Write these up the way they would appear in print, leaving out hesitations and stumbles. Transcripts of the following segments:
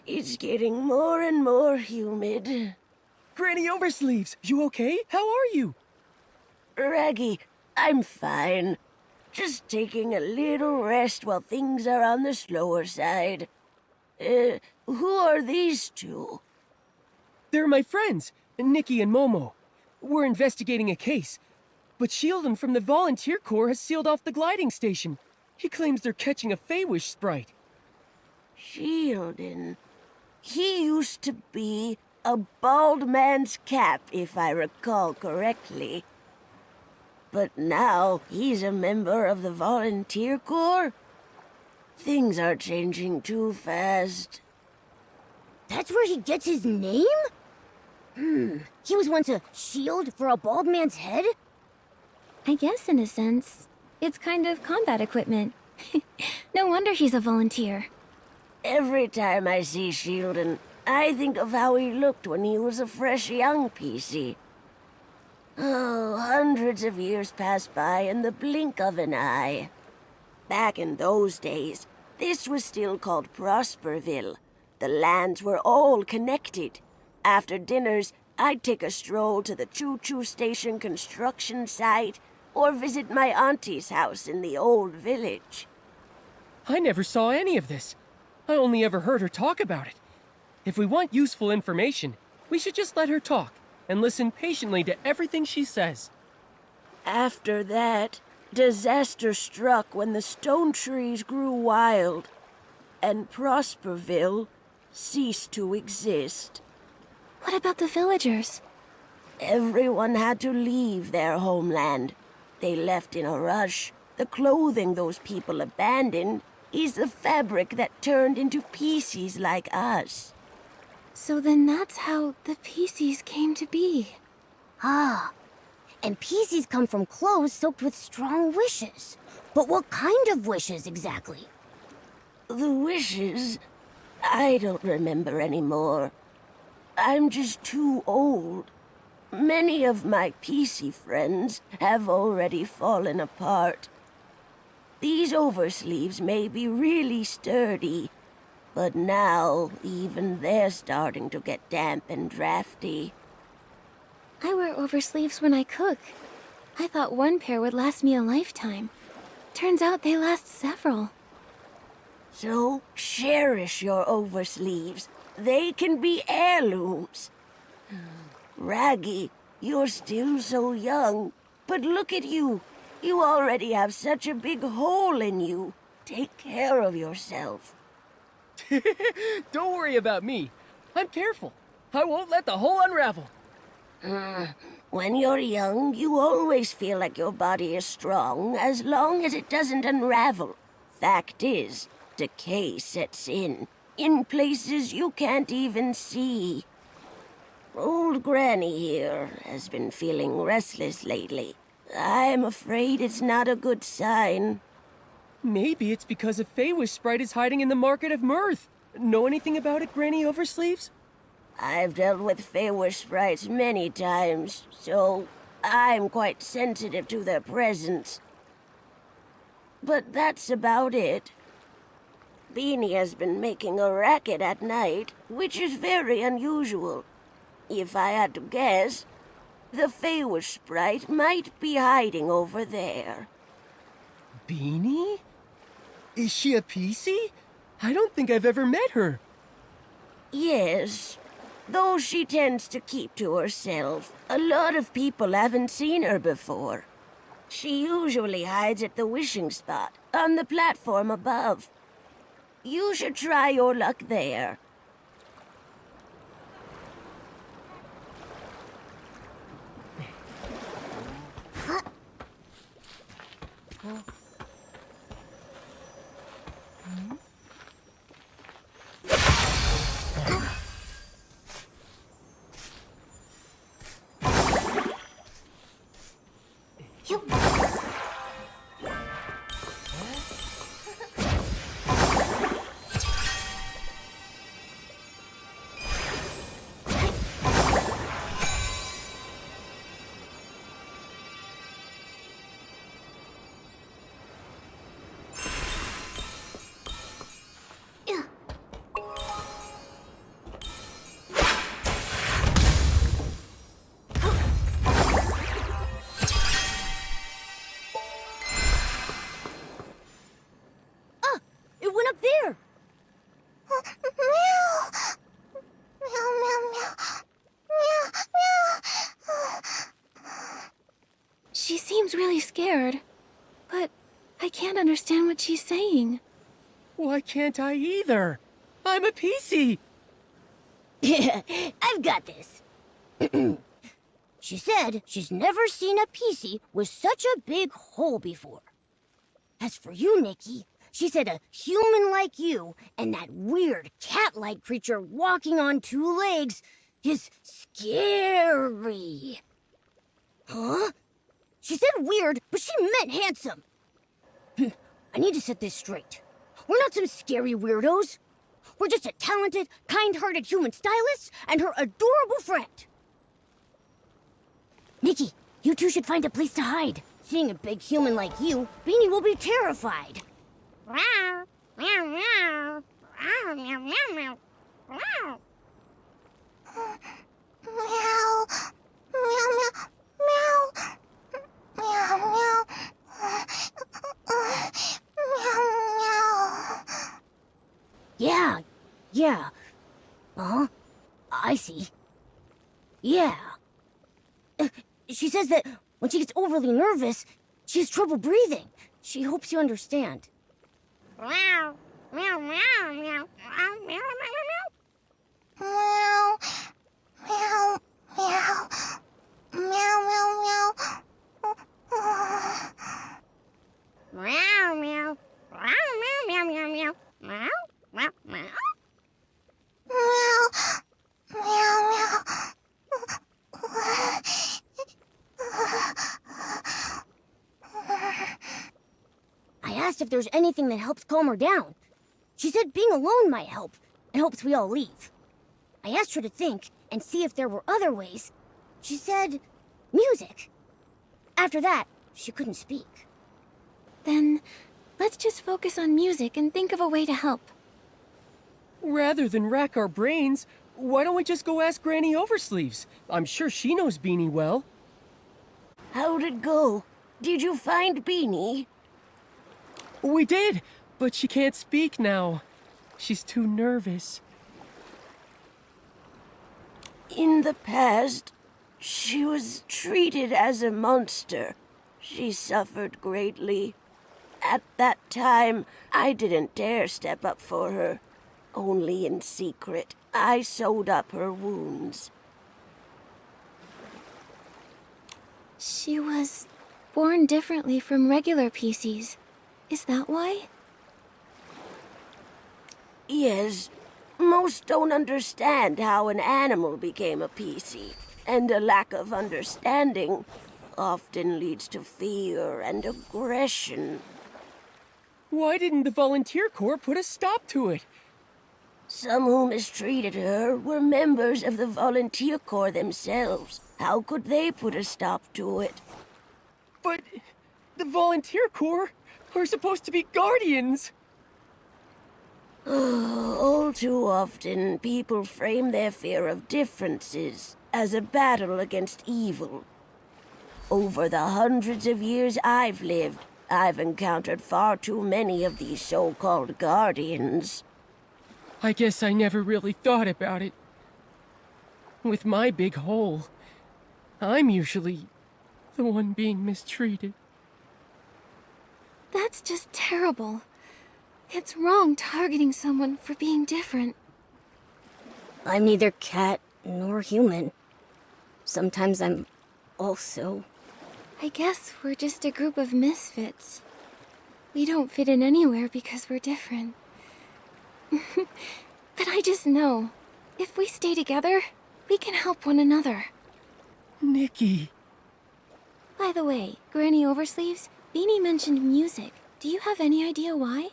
It's getting more and more humid. Granny Oversleeves, you okay? How are you? Raggy, I'm fine. Just taking a little rest while things are on the slower side. Who are these two? They're my friends, Nikki and Momo. We're investigating a case, but Sheldon from the Volunteer Corps has sealed off the gliding station. He claims they're catching a Faewish sprite. Sheldon. He used to be a bald man's cap, if I recall correctly. But now he's a member of the Volunteer Corps? Things are changing too fast. That's where he gets his name? He was once a shield for a bald man's head? I guess in a sense. It's kind of combat equipment. No wonder he's a volunteer. Every time I see Sheldon, I think of how he looked when he was a fresh young PC. Oh, hundreds of years pass by in the blink of an eye. Back in those days, this was still called Prosperville. The lands were all connected. After dinners, I'd take a stroll to the choo-choo station construction site or visit my auntie's house in the old village. I never saw any of this. I only ever heard her talk about it. If we want useful information, we should just let her talk and listen patiently to everything she says. After that, disaster struck when the stone trees grew wild, and Prosperville ceased to exist. What about the villagers? Everyone had to leave their homeland. They left in a rush. The clothing those people abandoned is the fabric that turned into PCs like us. So then that's how the PCs came to be. Ah, and PCs come from clothes soaked with strong wishes. But what kind of wishes exactly? The wishes? I don't remember anymore. I'm just too old. Many of my PC friends have already fallen apart. These oversleeves may be really sturdy, but now even they're starting to get damp and drafty. I wear oversleeves when I cook. I thought one pair would last me a lifetime. Turns out they last several. So cherish your oversleeves. They can be heirlooms. Raggy, you're still so young, but look at you. You already have such a big hole in you. Take care of yourself. Don't worry about me. I'm careful. I won't let the hole unravel. When you're young, you always feel like your body is strong as long as it doesn't unravel. Fact is, decay sets in places you can't even see. Old Granny here has been feeling restless lately. I'm afraid it's not a good sign. Maybe it's because a Faewish sprite is hiding in the Market of Mirth. Know anything about it, Granny Oversleeves? I've dealt with Faewish sprites many times, so I'm quite sensitive to their presence. But that's about it. Beanie has been making a racket at night, which is very unusual. If I had to guess, the Faewish sprite might be hiding over there. Beanie? Is she a PC? I don't think I've ever met her. Yes, though she tends to keep to herself. A lot of people haven't seen her before. She usually hides at the wishing spot, on the platform above. You should try your luck there. really scared. But I can't understand what she's saying. Why can't I either? I'm a PC! I've got this. She said she's never seen a PC with such a big hole before. As for you, Nikki, she said a human like you and that weird cat-like creature walking on two legs is scary. Huh? She said weird, but she meant handsome. I need to set this straight. We're not some scary weirdos. We're just a talented, kind-hearted human stylist and her adorable friend. Nikki, you two should find a place to hide. Seeing a big human like you, Beanie will be terrified. Meow, meow, meow. Meow, meow, meow, meow. Meow. Meow. Meow, meow, meow. Meow, meow. Meow, meow. Yeah. Uh-huh. I see. Yeah. She says that when she gets overly nervous, she has trouble breathing. She hopes you understand. Meow, meow, meow, meow. Meow, meow, meow, meow. Meow, meow, meow. Meow, meow, meow. Meow, meow. Meow, meow, meow, meow. Meow, meow, meow. Meow, meow, meow. I asked if there's anything that helps calm her down. She said being alone might help, and hopes we all leave. I asked her to think and see if there were other ways. She said music. After that, she couldn't speak. Then, let's just focus on music and think of a way to help. Rather than rack our brains, why don't we just go ask Granny Oversleeves? I'm sure she knows Beanie well. How'd it go? Did you find Beanie? We did, but she can't speak now. She's too nervous. In the past, she was treated as a monster. She suffered greatly. At that time, I didn't dare step up for her. Only in secret, I sewed up her wounds. She was born differently from regular PCs. Is that why? Yes, most don't understand how an animal became a PC, and a lack of understanding often leads to fear and aggression. Why didn't the volunteer corps put a stop to it? Some who mistreated her were members of the volunteer corps themselves. How could they put a stop to it? But the volunteer corps are supposed to be guardians. All too often, people frame their fear of differences as a battle against evil. Over the hundreds of years I've lived, I've encountered far too many of these so-called guardians. I guess I never really thought about it. With my big hole, I'm usually the one being mistreated. That's just terrible. It's wrong targeting someone for being different. I'm neither cat nor human. Sometimes I'm also... I guess we're just a group of misfits. We don't fit in anywhere because we're different. But I just know, if we stay together, we can help one another. Nikki. By the way, Granny Oversleeves, Beanie mentioned music. Do you have any idea why?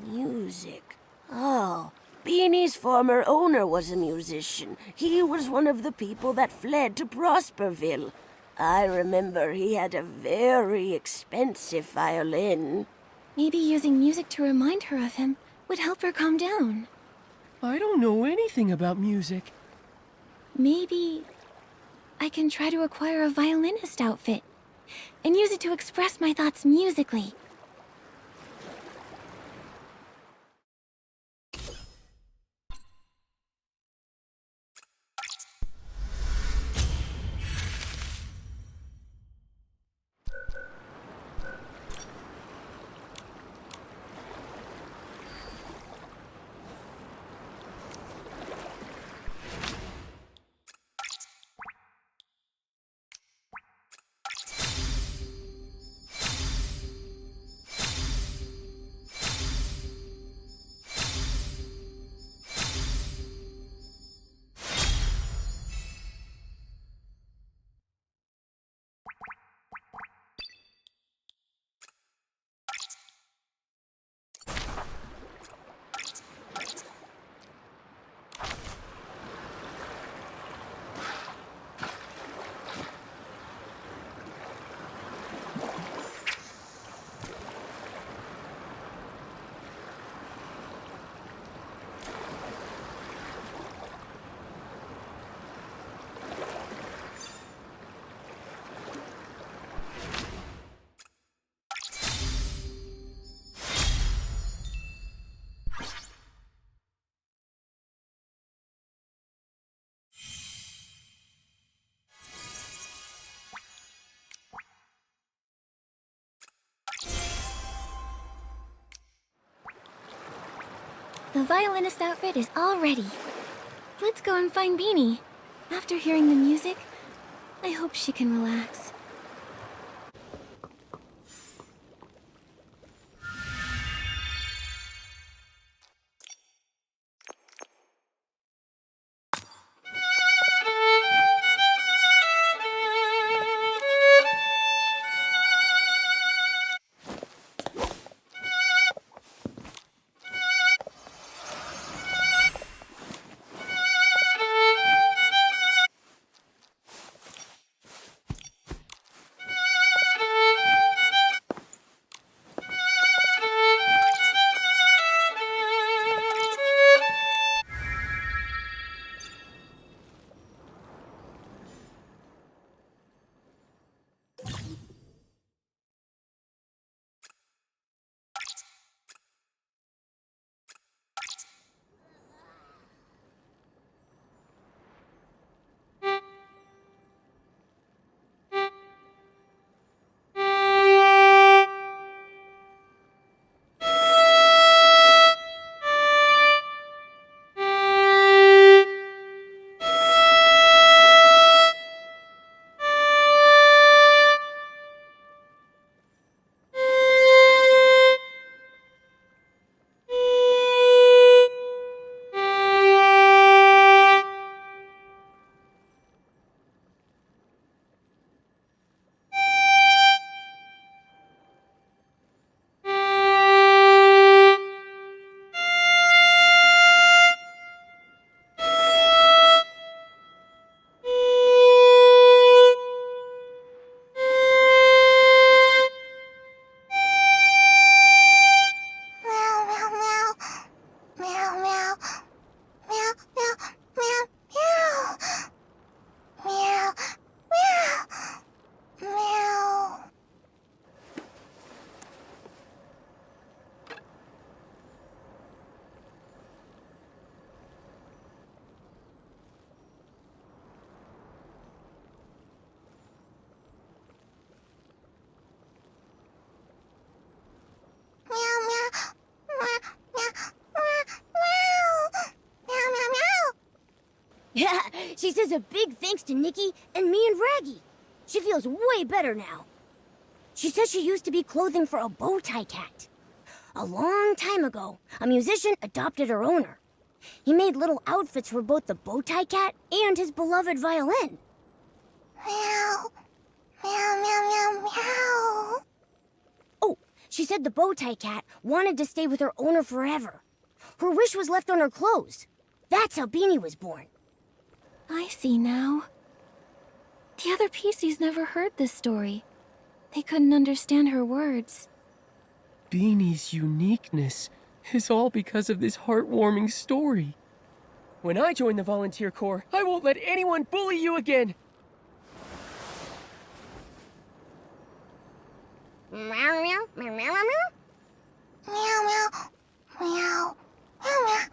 Music. Oh, Beanie's former owner was a musician. He was one of the people that fled to Prosperville. I remember he had a very expensive violin. Maybe using music to remind her of him would help her calm down. I don't know anything about music. Maybe I can try to acquire a violinist outfit and use it to express my thoughts musically. The violinist outfit is all ready. Let's go and find Beanie. After hearing the music, I hope she can relax. Yeah, she says a big thanks to Nikki and me and Raggy. She feels way better now. She says she used to be clothing for a bow tie cat. A long time ago, a musician adopted her owner. He made little outfits for both the bow tie cat and his beloved violin. Meow. Meow, meow, meow, meow. Oh, she said the bow tie cat wanted to stay with her owner forever. Her wish was left on her clothes. That's how Beanie was born. I see now. The other PCs never heard this story. They couldn't understand her words. Beanie's uniqueness is all because of this heartwarming story. When I join the volunteer corps, I won't let anyone bully you again. Meow, meow, meow, meow, meow, meow. Meow, meow, meow, meow, meow,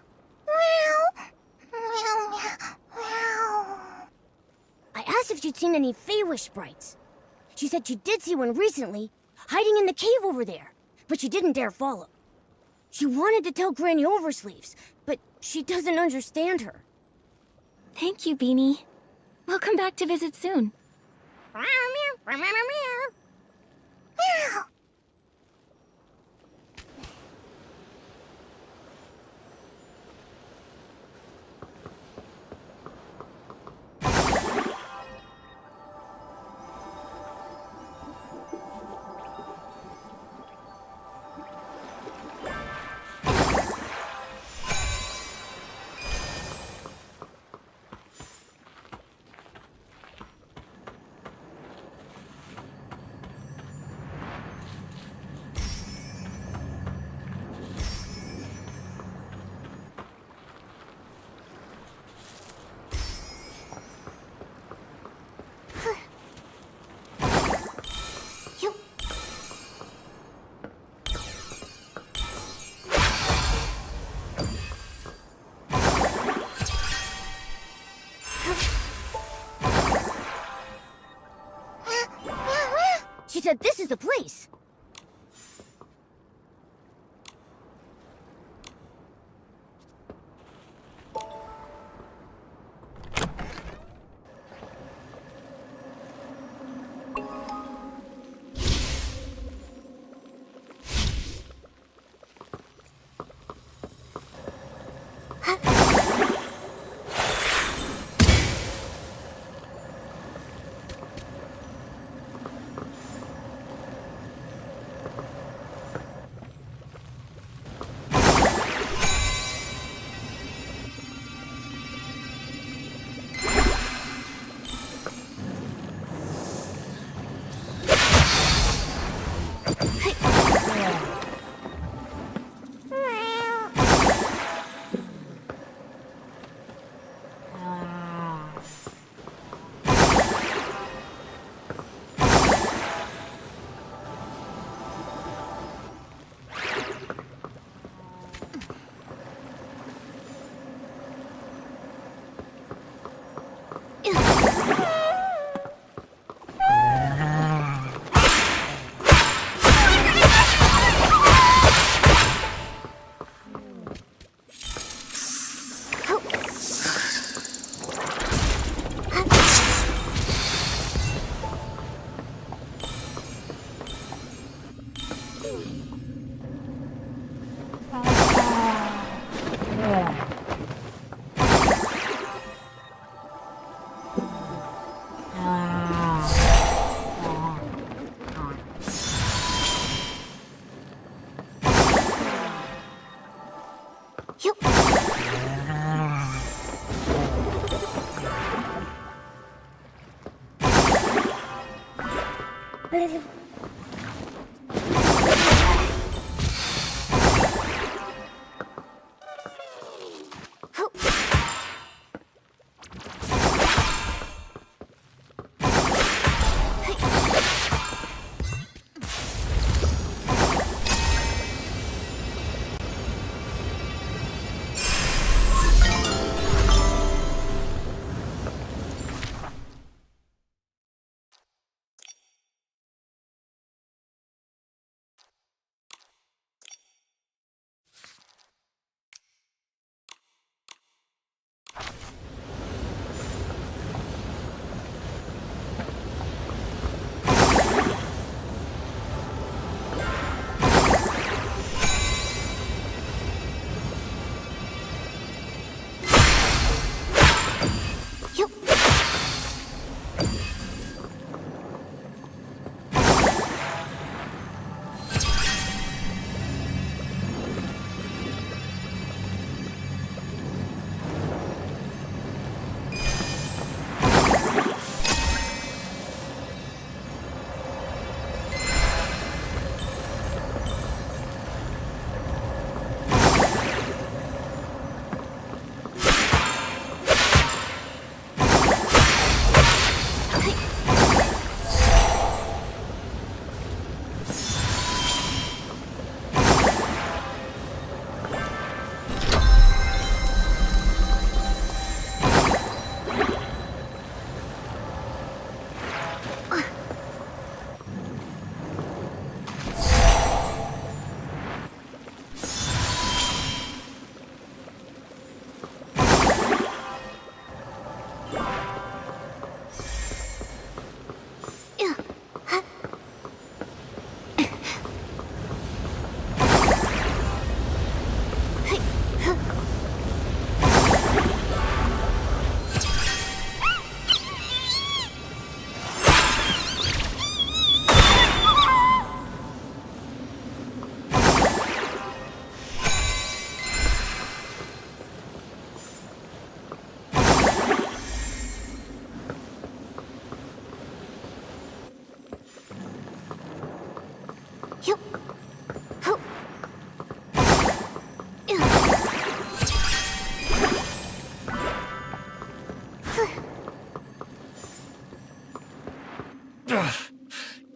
meow, meow, meow, meow. I asked if she'd seen any Faewish sprites. She said she did see one recently, hiding in the cave over there, but she didn't dare follow. She wanted to tell Granny Oversleeves, but she doesn't understand her. Thank you, Beanie. We'll come back to visit soon. Meow, meow, meow, meow, meow. Meow. She said this is the place. Yup.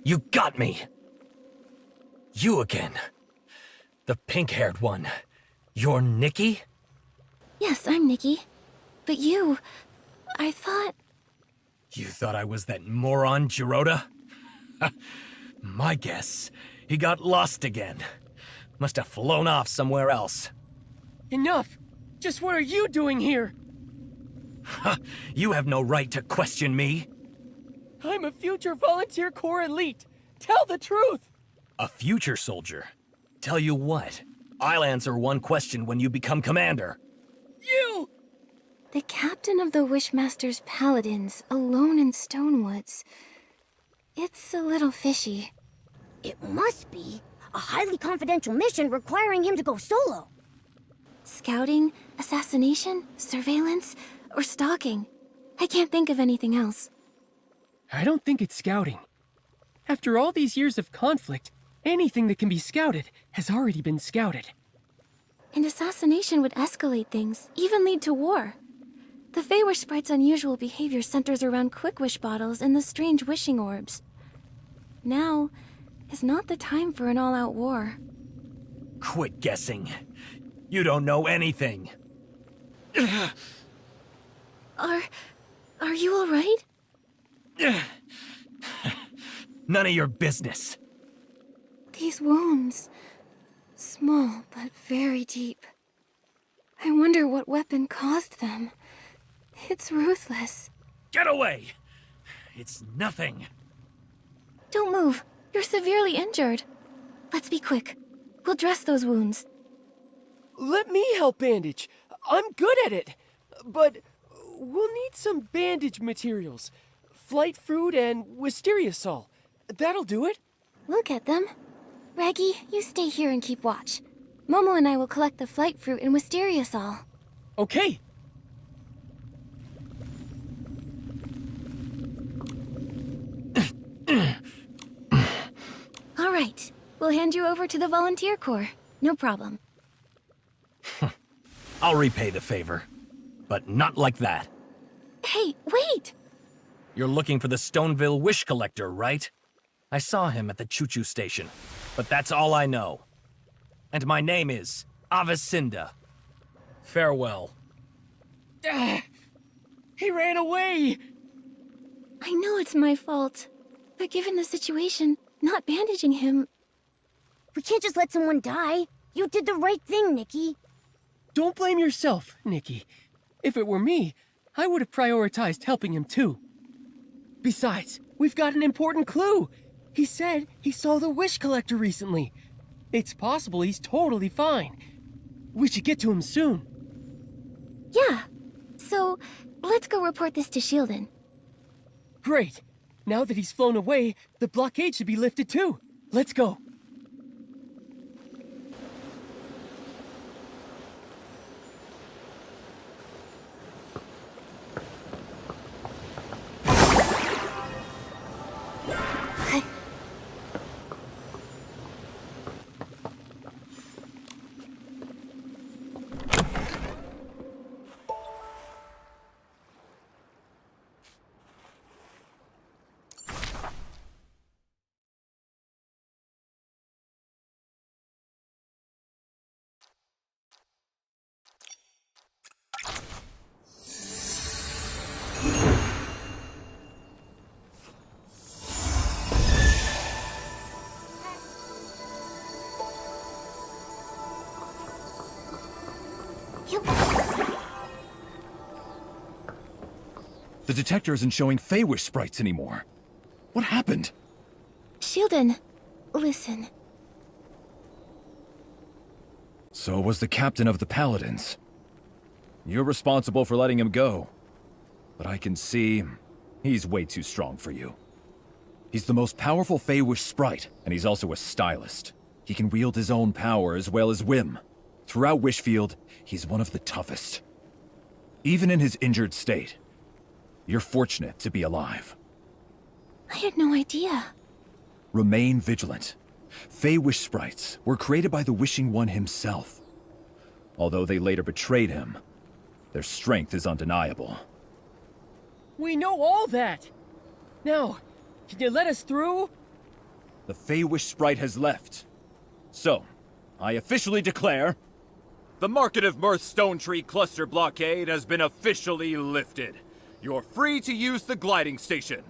You got me! You again. The pink-haired one. You're Nikki? Yes, I'm Nikki. But you... I thought... You thought I was that moron, Jirota? My guess, he got lost again. Must have flown off somewhere else. Enough! Just what are you doing here? You have no right to question me. I'm a future volunteer corps elite. Tell the truth! A future soldier? Tell you what, I'll answer one question when you become commander. You! The captain of the Wishmaster's Paladins, alone in Stonewoods. It's a little fishy. It must be a highly confidential mission requiring him to go solo. Scouting, assassination, surveillance, or stalking. I can't think of anything else. I don't think it's scouting. After all these years of conflict, anything that can be scouted has already been scouted. And assassination would escalate things, even lead to war. The Faewish Sprite's unusual behavior centers around quick wish bottles and the strange wishing orbs. Now is not the time for an all-out war. Quit guessing. You don't know anything. Are you all right? None of your business. These wounds, small but very deep. I wonder what weapon caused them. It's ruthless. Get away! It's nothing. Don't move. You're severely injured. Let's be quick. We'll dress those wounds. Let me help bandage. I'm good at it. But we'll need some bandage materials. Flight fruit and wisteria sol. That'll do it. We'll get them. Raggy, you stay here and keep watch. Momo and I will collect the flight fruit in Wisteria Sol. Okay. All right. We'll hand you over to the volunteer corps. No problem. I'll repay the favor. But not like that. Hey, wait! You're looking for the Stoneville Wish Collector, right? I saw him at the choo-choo station, but that's all I know. And my name is Avicinda. Farewell. He ran away! I know it's my fault. But given the situation, not bandaging him... We can't just let someone die. You did the right thing, Nikki. Don't blame yourself, Nikki. If it were me, I would have prioritized helping him too. Besides, we've got an important clue. He said he saw the Wish Collector recently. It's possible he's totally fine. We should get to him soon. Yeah. So, let's go report this to Shieldon. Great. Now that he's flown away, the blockade should be lifted too. Let's go. The detector isn't showing Faewish sprites anymore. What happened? Shieldon, listen. So was the captain of the Paladins. You're responsible for letting him go. But I can see he's way too strong for you. He's the most powerful Faewish sprite, and he's also a stylist. He can wield his own power as well as whim. Throughout Wishfield, he's one of the toughest. Even in his injured state, you're fortunate to be alive. I had no idea. Remain vigilant. Faewish sprites were created by the Wishing One himself. Although they later betrayed him, their strength is undeniable. We know all that. Now, can you let us through? The Faewish sprite has left. So, I officially declare... The Market of Mirth Stone Tree Cluster blockade has been officially lifted. You're free to use the gliding station.